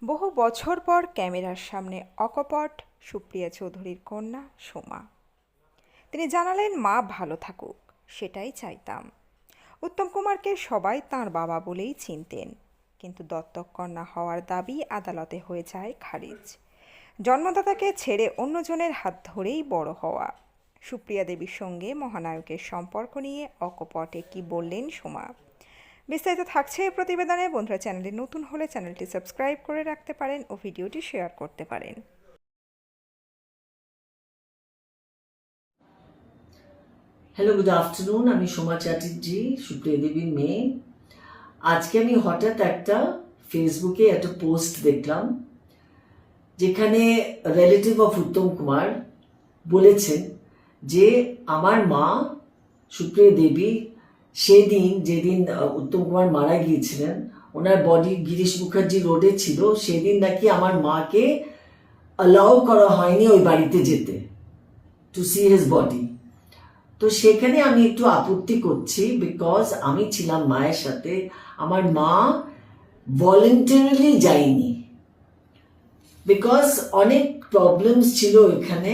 বহু বছর পর ক্যামেরার সামনে অকপট সুপ্রিয়া চৌধুরীর কন্যা সোমা। তিনি জানালেন, মা ভালো থাকুক, সেটাই চাইতাম। উত্তম কুমারকে সবাই তাঁর বাবা বলেই চিনতেন, কিন্তু দত্তক কন্যা হওয়ার দাবি আদালতে হয়ে যায় খারিজ। জন্মদাতাকে ছেড়ে অন্যজনের হাত ধরেই বড় হওয়া। সুপ্রিয়া দেবীর সঙ্গে মহানায়কের সম্পর্ক নিয়ে অকপটে কি বললেন সোমা, বিস্তারিত থাকছে এই প্রতিবেদনে। বন্ধুরা, চ্যানেলে নতুন হলে চ্যানেলটি সাবস্ক্রাইব করে রাখতে পারেন ও ভিডিওটি শেয়ার করতে পারেন। Hello, good afternoon. আমি সোমা চ্যাটার্জি, সুপ্রিয়া দেবীর মেয়ে। আজকে আমি হঠাৎ ফেসবুকে একটা পোস্ট দেখলাম, যেখানে রিলেটিভ অফ উত্তম কুমার বলেছেন যে আমার মা সুপ্রিয়া দেবী সেদিন যেদিন উত্তম কুমার মারা গিয়েছিলেন, ওনার বডি গিরিশ মুখার্জি রোডে ছিল, সেদিন নাকি আমার মাকে অ্যালাউ করা হয়নি ওই বাড়িতে যেতে, টু সি হিজ বডি। তো সেখানে আমি একটু আপত্তি করছি, বিকজ আমি ছিলাম মায়ের সাথে, আমার মা ভলেন্টারিলি যায়নি, বিকজ অনেক প্রবলেমস ছিল এখানে,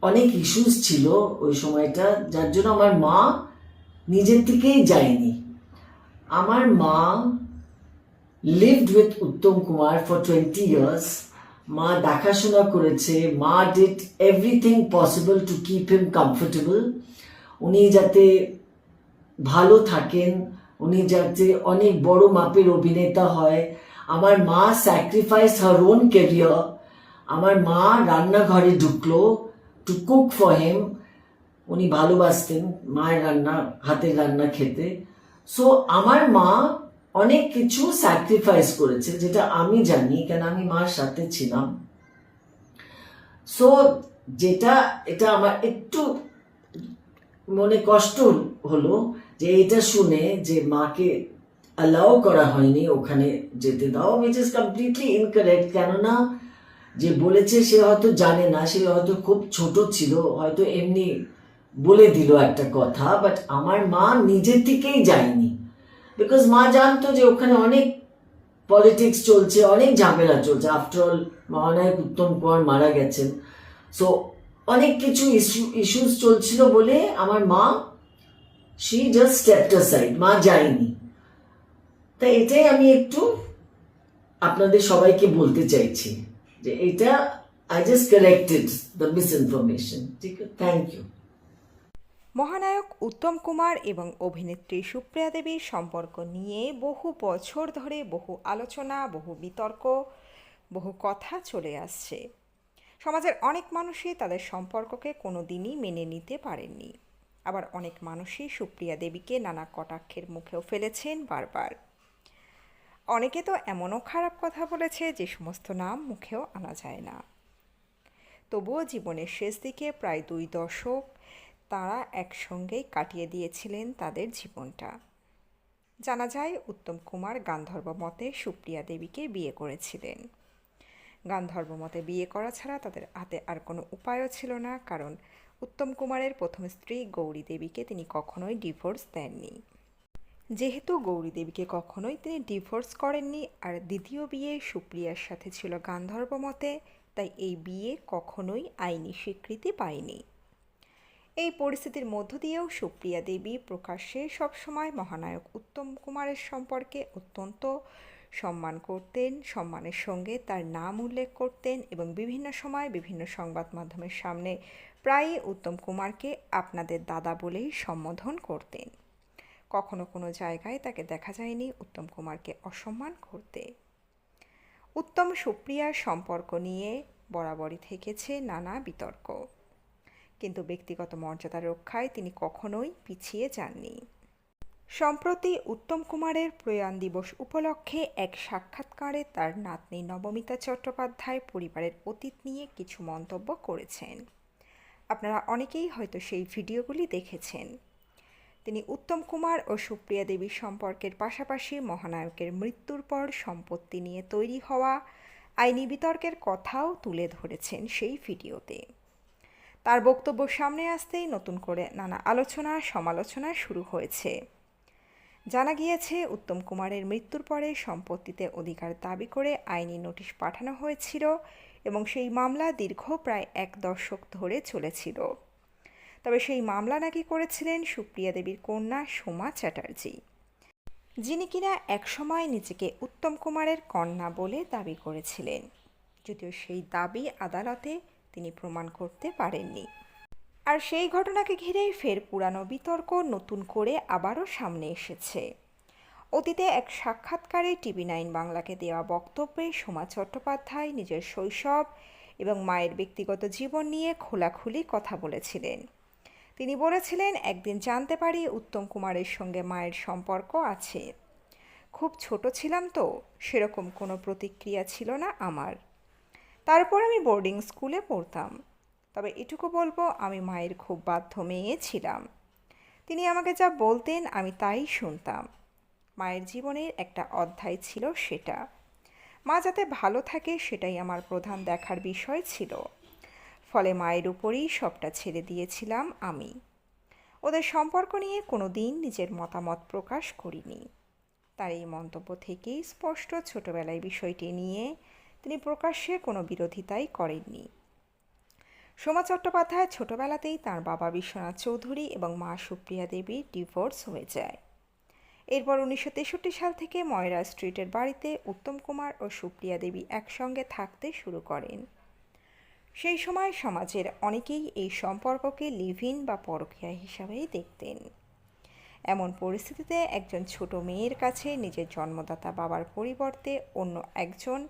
অনেক ইস্যুস ছিল ওই সময়টা, যার জন্য আমার মা নিজের থেকেই যায়নি। আমার মা lived with Uttam Kumar for 20 years। মা দেখাশোনা করেছে, মা did everything possible to keep him comfortable. উনি যাতে ভালো থাকেন, উনি যাতে অনেক বড় মাপের অভিনেতা হয়। আমার মা স্যাক্রিফাইস হার ওন ক্যারিয়ার। আমার মা রান্নাঘরে ঢুকলো টু কুক ফর হিম। উনি ভালোবাসতেন মায়ের রান্না, হাতের রান্না খেতে। সো আমার মা অনেক কিছু স্যাক্রিফাইস করেছে, যেটা আমি জানি, কেন আমি মার সাথে ছিলাম। সো এটা আমার একটু মনে কষ্ট হলো যে এটা শুনে, যে মাকে অ্যালাউ করা হয়নি ওখানে যেতে দাও, উইচ ইজ কমপ্লিটলি ইনকারেক্ট। কেননা যে বলেছে সে হয়তো জানে না, সে হয়তো খুব ছোট ছিল, হয়তো এমনি বলে দিল একটা কথা, বাট আমার মা নিজের থেকেই যায়নি, বিকজ মা জানতো যে ওখানে অনেক পলিটিক্স চলছে, অনেক ঝামেলা চলছে। আফটারঅল মহানায়ক উত্তম কুমার মারা গেছেন, সো অনেক কিছু ইস্যুস চলছিল বলে আমার মা শি জাস্ট স্টেপড অ্যাসাইড, মা যায়নি। তাই এটাই আমি একটু আপনাদের সবাইকে বলতে চাইছি, যে এটা I just corrected the misinformation. ঠিক আছে, থ্যাংক ইউ। মহানায়ক উত্তম কুমার এবং অভিনেত্রী সুপ্রিয়া দেবীর সম্পর্ক নিয়ে বহু বছর ধরে বহু আলোচনা, বহু বিতর্ক, বহু কথা চলে আসছে। সমাজের অনেক মানুষই তাদের সম্পর্ককে কোনো দিনই মেনে নিতে পারেননি। আবার অনেক মানুষই সুপ্রিয়া দেবীকে নানা কটাক্ষের মুখেও ফেলেছেন বারবার। অনেকে তো এমনও খারাপ কথা বলেছে যে সমস্ত নাম মুখেও আনা যায় না। তবুও জীবনের শেষ দিকে প্রায় 2 দশক তাঁরা একসঙ্গেই কাটিয়ে দিয়েছিলেন তাদের জীবনটা। জানা যায়, উত্তম কুমার গান্ধর্ব মতে সুপ্রিয়া দেবীকে বিয়ে করেছিলেন। গান্ধর্ব মতে বিয়ে করা ছাড়া তাদের হাতে আর কোনো উপায়ও ছিল না, কারণ উত্তম কুমারের প্রথম স্ত্রী গৌরী দেবীকে তিনি কখনোই ডিভোর্স দেননি। যেহেতু গৌরী দেবীকে কখনোই তিনি ডিভোর্স করেননি, আর দ্বিতীয় বিয়ে সুপ্রিয়ার সাথে ছিল গান্ধর্ব মতে, তাই এই বিয়ে কখনোই আইনি স্বীকৃতি পায়নি। এই পরিস্থিতির মধ্য দিয়েও সুপ্রিয়া দেবী প্রকাশ্যে সবসময় মহানায়ক উত্তম কুমারের সম্পর্কে অত্যন্ত সম্মান করতেন, সম্মানের সঙ্গে তার নাম উল্লেখ করতেন এবং বিভিন্ন সময় বিভিন্ন সংবাদ মাধ্যমের সামনে প্রায়ই উত্তম কুমারকে আপনাদের দাদা বলেই সম্বোধন করতেন। কখনো কোনো জায়গায় তাকে দেখা যায়নি উত্তম কুমারকে অসম্মান করতে। উত্তম সুপ্রিয়ার সম্পর্ক নিয়ে বরাবরই থেকেছে নানা বিতর্ক, কিন্তু ব্যক্তিগত মর্যাদা রক্ষায় তিনি কখনোই পিছিয়ে যাননি। সম্প্রতি উত্তম কুমারের প্রয়াণ দিবস উপলক্ষে এক সাক্ষাৎকারে তার নাতনি নবমিতা চট্টোপাধ্যায় পরিবারের অতীত নিয়ে কিছু মন্তব্য করেছেন। আপনারা অনেকেই হয়তো সেই ভিডিওগুলি দেখেছেন। তিনি উত্তম কুমার ও সুপ্রিয়া দেবীর সম্পর্কের পাশাপাশি মহানায়কের মৃত্যুর পর সম্পত্তি নিয়ে তৈরি হওয়া আইনি বিতর্কের কথাও তুলে ধরেছেন সেই ভিডিওতে। তার বক্তব্য সামনে আসতেই নতুন করে নানা আলোচনা সমালোচনা শুরু হয়েছে। জানা গিয়েছে উত্তম কুমারের মৃত্যুর পরে সম্পত্তিতে অধিকার দাবি করে আইনি নোটিশ পাঠানো হয়েছিল এবং সেই মামলা দীর্ঘ প্রায় 1 দশক ধরে চলেছিল। তবে সেই মামলা নাকি করেছিলেন সুপ্রিয়া দেবীর কন্যা সোমা চ্যাটার্জি, যিনি কিনা একসময় নিজেকে উত্তম কুমারের কন্যা বলে দাবি করেছিলেন, যদিও সেই দাবি আদালতে তিনি প্রমাণ করতে পারেননি। আর সেই ঘটনাকে ঘিরেই ফের পুরানো বিতর্ক নতুন করে আবারও সামনে এসেছে। অতীতে এক সাক্ষাৎকারে TV9 বাংলাকে দেওয়া বক্তব্যে সোমা চট্টোপাধ্যায় নিজের শৈশব এবং মায়ের ব্যক্তিগত জীবন নিয়ে খোলাখুলি কথা বলেছিলেন। তিনি বলেছিলেন, একদিন জানতে পারি উত্তম কুমারের সঙ্গে মায়ের সম্পর্ক আছে। খুব ছোট ছিলাম তো, সেরকম কোনো প্রতিক্রিয়া ছিল না আমার। তারপর আমি বোর্ডিং স্কুলে পড়তাম। তবে এটুকু বলবো, আমি মায়ের খুব বাধ্য মেয়ে ছিলাম। তিনি আমাকে যা বলতেন আমি তাই শুনতাম। মায়ের জীবনের একটা অধ্যায় ছিল সেটা। মা যাতে ভালো থাকে সেটাই আমার প্রধান দেখার বিষয় ছিল। ফলে মায়ের উপরেই সবটা ছেড়ে দিয়েছিলাম আমি। ওদের সম্পর্ক নিয়ে কোনো দিন নিজের মতামত প্রকাশ করিনি। তার এই মন্তব্য থেকেই স্পষ্ট ছোটবেলায় বিষয়টি নিয়ে তিনি প্রকাশ্যে কোনো বিরোধিতাই করেননি। সোমা চট্টোপাধ্যায় ছোটবেলাতেই তার বাবা বিশ্বনাথ চৌধুরী এবং মা সুপ্রিয়া দেবীর ডিভোর্স হয়ে যায়। এরপর 1963 সাল থেকে ময়রা স্ট্রিটের বাড়িতে উত্তম কুমার ও সুপ্রিয়া দেবী একসঙ্গে থাকতে শুরু করেন। সেই সময় সমাজের অনেকেই এই সম্পর্ককে লিভ ইন বা পরকীয়া হিসাবেই দেখতেন। এমন পরিস্থিতিতে একজন ছোট মেয়ের কাছে নিজের জন্মদাতা বাবার পরিবর্তে অন্য একজন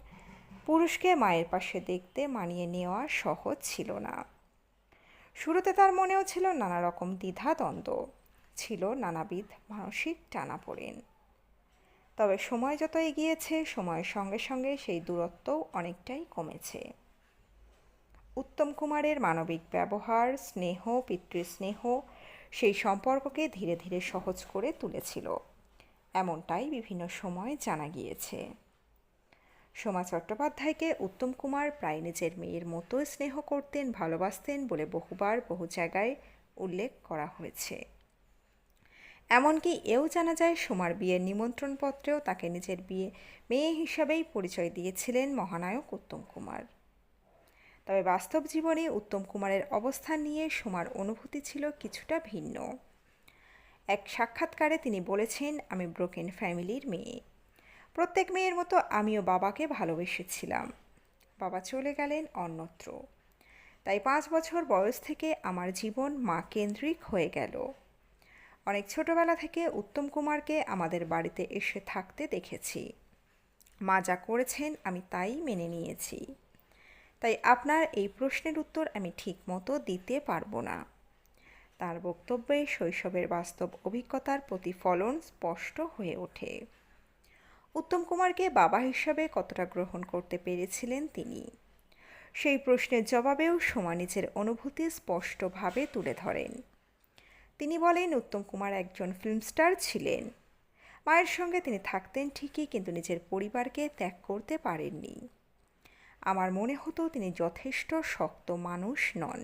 পুরুষকে মায়ের পাশে দেখতে মানিয়ে নেওয়া সহজ ছিল না। শুরুতে তার মনেও ছিল নানা রকম দ্বিধাদ্বন্দ্ব, ছিল নানাবিধ মানসিক টানাপোড়েন। তবে সময় যত এগিয়েছে, সময়ের সঙ্গে সঙ্গে সেই দূরত্বও অনেকটাই কমেছে। উত্তম কুমারের মানবিক ব্যবহার, স্নেহ, পিতৃস্নেহ সেই সম্পর্ককে ধীরে ধীরে সহজ করে তুলেছিল, এমনটাই বিভিন্ন সময় জানা গিয়েছে। সোমা চট্টোপাধ্যায়কে উত্তম কুমার প্রায় নিজের মেয়ের মতো স্নেহ করতেন, ভালোবাসতেন বলে বহুবার বহু জায়গায় উল্লেখ করা হয়েছে। এমনকি এও জানা যায় সোমার বিয়ের নিমন্ত্রণপত্রেও তাকে নিজের মেয়ে হিসাবেই পরিচয় দিয়েছিলেন মহানায়ক উত্তম কুমার। তবে বাস্তব জীবনে উত্তম কুমারের অবস্থান নিয়ে সোমার অনুভূতি ছিল কিছুটা ভিন্ন। এক সাক্ষাৎকারে তিনি বলেছেন, আমি ব্রোকেন ফ্যামিলির মেয়ে। প্রত্যেক মেয়ের মতো আমিও বাবাকে ভালোবেসেছিলাম। বাবা চলে গেলেন অন্যত্র। তাই 5 বছর বয়স থেকে আমার জীবন মা কেন্দ্রিক হয়ে গেল। অনেক ছোটবেলা থেকে উত্তম কুমারকে আমাদের বাড়িতে এসে থাকতে দেখেছি। মা যা করেছেন আমি তাই মেনে নিয়েছি। তাই আপনার এই প্রশ্নের উত্তর আমি ঠিকমতো দিতে পারবো না। তার বক্তব্যে শৈশবের বাস্তব অভিজ্ঞতার প্রতিফলন স্পষ্ট হয়ে ওঠে। উত্তম কুমারকে বাবা হিসাবে কতটা গ্রহণ করতে পেরেছিলেন তিনি, সেই প্রশ্নের জবাবেও সোমা নিজের অনুভূতি স্পষ্টভাবে তুলে ধরেন। তিনি বলেন, উত্তম কুমার একজন ফিল্ম স্টার ছিলেন। মায়ের সঙ্গে তিনি থাকতেন ঠিকই, কিন্তু নিজের পরিবারকে ত্যাগ করতে পারেননি। আমার মনে হতো তিনি যথেষ্ট শক্ত মানুষ নন।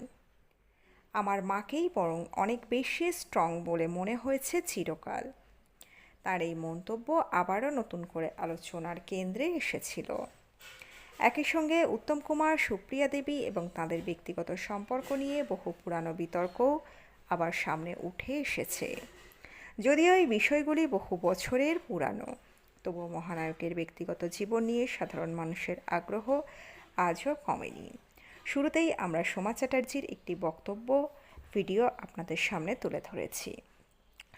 আমার মাকেই বরং অনেক বেশি স্ট্রং বলে মনে হয়েছে চিরকাল। তার এই মন্তব্য আবারও নতুন করে আলোচনার কেন্দ্রে এসেছিল। একই সঙ্গে উত্তম কুমার, সুপ্রিয়া দেবী এবং তাঁদের ব্যক্তিগত সম্পর্ক নিয়ে বহু পুরানো বিতর্কও আবার সামনে উঠে এসেছে। যদিও এই বিষয়গুলি বহু বছরের পুরানো, তবুও মহানায়কের ব্যক্তিগত জীবন নিয়ে সাধারণ মানুষের আগ্রহ আজও কমেনি। শুরুতেই আমরা সোমা চ্যাটার্জির একটি বক্তব্য ভিডিও আপনাদের সামনে তুলে ধরেছি।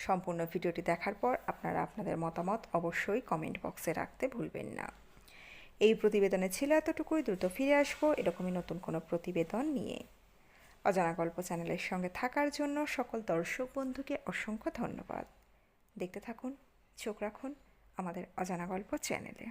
সম্পূর্ণ ভিডিওটি দেখার পর আপনারা আপনাদের মতামত অবশ্যই কমেন্ট বক্সে রাখতে ভুলবেন না। এই প্রতিবেদনে ছিল এতটুকুই। দ্রুত ফিরে আসবো এরকমই নতুন কোনো প্রতিবেদন নিয়ে। অজানা গল্প চ্যানেলের সঙ্গে থাকার জন্য সকল দর্শক বন্ধুকে অসংখ্য ধন্যবাদ। দেখতে থাকুন, চোখ রাখুন আমাদের অজানা গল্প চ্যানেলে।